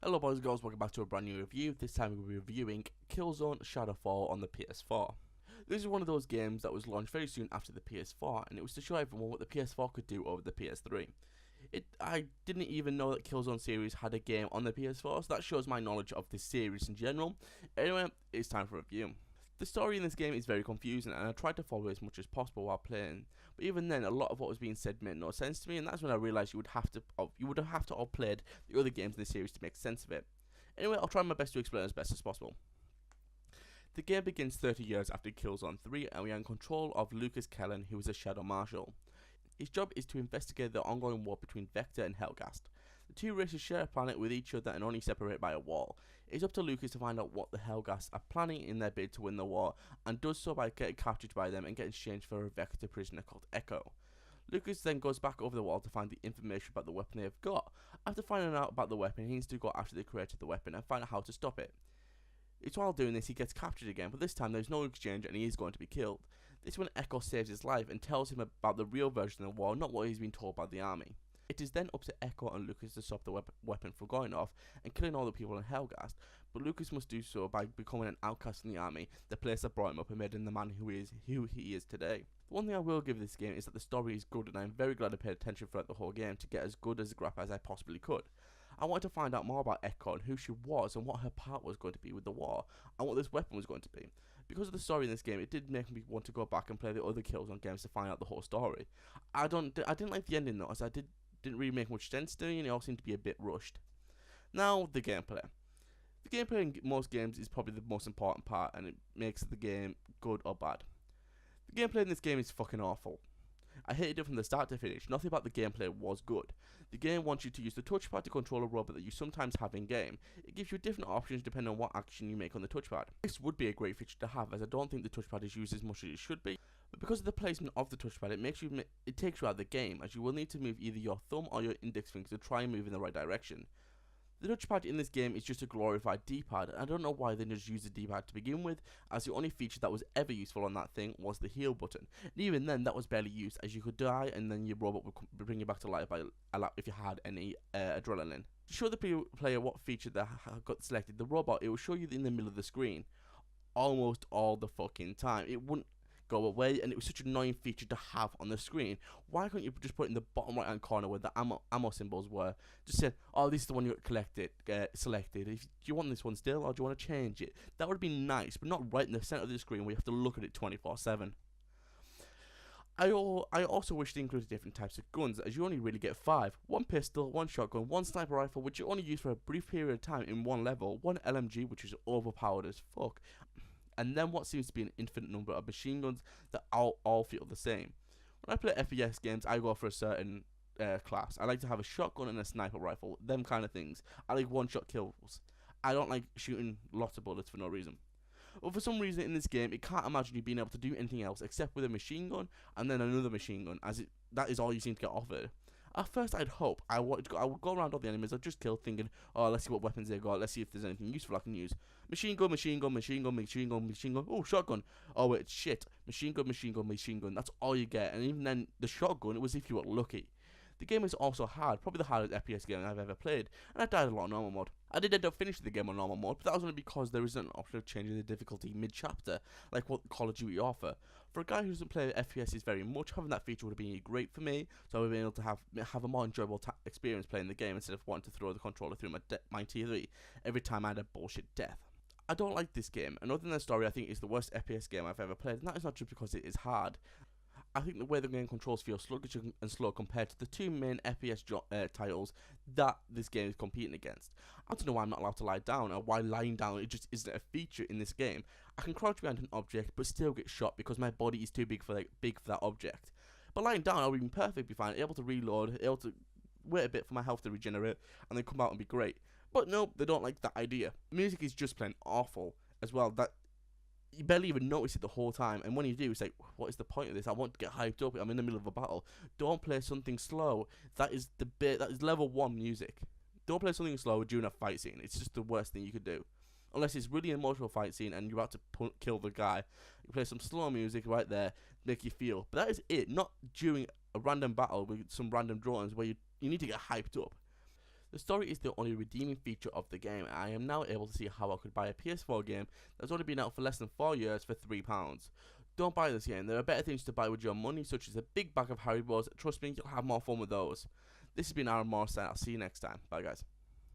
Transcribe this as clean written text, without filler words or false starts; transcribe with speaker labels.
Speaker 1: Hello boys and girls, welcome back to a brand new review. This time we'll be reviewing Killzone Shadowfall on the PS4. This is one of those games that was launched very soon after the PS4, and it was to show everyone what the PS4 could do over the PS3. I didn't even know that Killzone series had a game on the PS4, so that shows my knowledge of this series in general. Anyway, it's time for a review. The story in this game is very confusing, and I tried to follow as much as possible while playing. But even then, a lot of what was being said made no sense to me, and that's when I realised you would have to have played the other games in the series to make sense of it. Anyway, I'll try my best to explain as best as possible. The game begins 30 years after Killzone 3, and we are in control of Lucas Kellen, who is a Shadow Marshal. His job is to investigate the ongoing war between Vector and Helghast. The two races share a planet with each other and only separated by a wall. It is up to Lucas to find out what the Helghast are planning in their bid to win the war, and does so by getting captured by them and getting exchanged for a Vector prisoner called Echo. Lucas then goes back over the wall to find the information about the weapon they have got. After finding out about the weapon, he needs to go after the creator of the weapon and find out how to stop it. It's while doing this he gets captured again, but this time there's no exchange and he is going to be killed. This is when Echo saves his life and tells him about the real version of the war, not what he's been told by the army. It is then up to Echo and Lucas to stop the weapon from going off and killing all the people in Helghast, but Lucas must do so by becoming an outcast in the army, the place that brought him up and made him the man who he is today. The one thing I will give this game is that the story is good, and I'm very glad I paid attention throughout the whole game to get as good as a graph as I possibly could. I wanted to find out more about Echo and who she was and what her part was going to be with the war, and what this weapon was going to be. Because of the story in this game, it did make me want to go back and play the other Killzone games to find out the whole story. I didn't like the ending though, as didn't really make much sense to me, and it all seemed to be a bit rushed. Now, the gameplay. The gameplay in most games is probably the most important part, and it makes the game good or bad. The gameplay in this game is fucking awful. I hated it from the start to finish. Nothing about the gameplay was good. The game wants you to use the touchpad to control a robot that you sometimes have in game. It gives you different options depending on what action you make on the touchpad. This would be a great feature to have, as I don't think the touchpad is used as much as it should be. But because of the placement of the touchpad, it takes you out of the game, as you will need to move either your thumb or your index finger to try and move in the right direction. The touchpad in this game is just a glorified D-pad, and I don't know why they just used the D-pad to begin with, as the only feature that was ever useful on that thing was the heal button. And even then, that was barely used, as you could die and then your robot would bring you back to life if you had any adrenaline. To show the player what feature that got selected, the robot, it will show you in the middle of the screen almost all the fucking time. It wouldn't go away, and it was such an annoying feature to have on the screen. Why couldn't you just put it in the bottom right hand corner where the ammo symbols were? Just said, oh, this is the one you got selected. Do you want this one still, or do you want to change it? That would have been nice, but not right in the center of the screen where you have to look at it 24/7. I also wish they included different types of guns, as you only really get 5. One pistol, one shotgun, one sniper rifle, which you only use for a brief period of time in one level, one LMG, which is overpowered as fuck, and then what seems to be an infinite number of machine guns that all feel the same. When I play FPS games, I go for a certain class. I like to have a shotgun and a sniper rifle, them kind of things. I like one-shot kills. I don't like shooting lots of bullets for no reason. But for some reason in this game, it can't imagine you being able to do anything else except with a machine gun and then another machine gun, that is all you seem to get offered. At first, I would go around all the enemies I'd just kill, thinking, oh, let's see what weapons they got, let's see if there's anything useful I can use. Machine gun, machine gun, machine gun, machine gun, machine gun, oh, shotgun, oh wait, shit, machine gun, machine gun, machine gun, that's all you get, and even then, the shotgun, it was if you were lucky. The game is also hard, probably the hardest FPS game I've ever played, and I died a lot on normal mode. I did end up finishing the game on normal mode, but that was only because there isn't an option of changing the difficulty mid-chapter, like what Call of Duty offer. For a guy who doesn't play FPSs very much, having that feature would have been great for me, so I would have been able to have a more enjoyable experience playing the game instead of wanting to throw the controller through my TV every time I had a bullshit death. I don't like this game, and other than the story, I think it's the worst FPS game I've ever played, and that is not just because it is hard. I think the way the game controls feel sluggish and slow compared to the two main FPS titles that this game is competing against. I don't know why I'm not allowed to lie down, or why lying down it just isn't a feature in this game. I can crouch behind an object but still get shot because my body is too big for that object. But lying down, I'll be perfectly fine, able to reload, able to wait a bit for my health to regenerate, and then come out and be great. But no, they don't like that idea. The music is just plain awful as well. That you barely even notice it the whole time, and when you do, it's like, what is the point of this? I want to get hyped up. I'm in the middle of a battle. Don't play something slow. That is level 1 music. Don't play something slow during a fight scene. It's just the worst thing you could do. Unless it's really an emotional fight scene and you're about to kill the guy. You play some slow music right there, make you feel. But that is it. Not during a random battle with some random drones where you need to get hyped up. The story is the only redeeming feature of the game, and I am now able to see how I could buy a PS4 game that's only been out for less than 4 years for £3. Don't buy this game, there are better things to buy with your money, such as a big bag of Haribos. Trust me, you'll have more fun with those. This has been Aaron Morrison, I'll see you next time. Bye guys.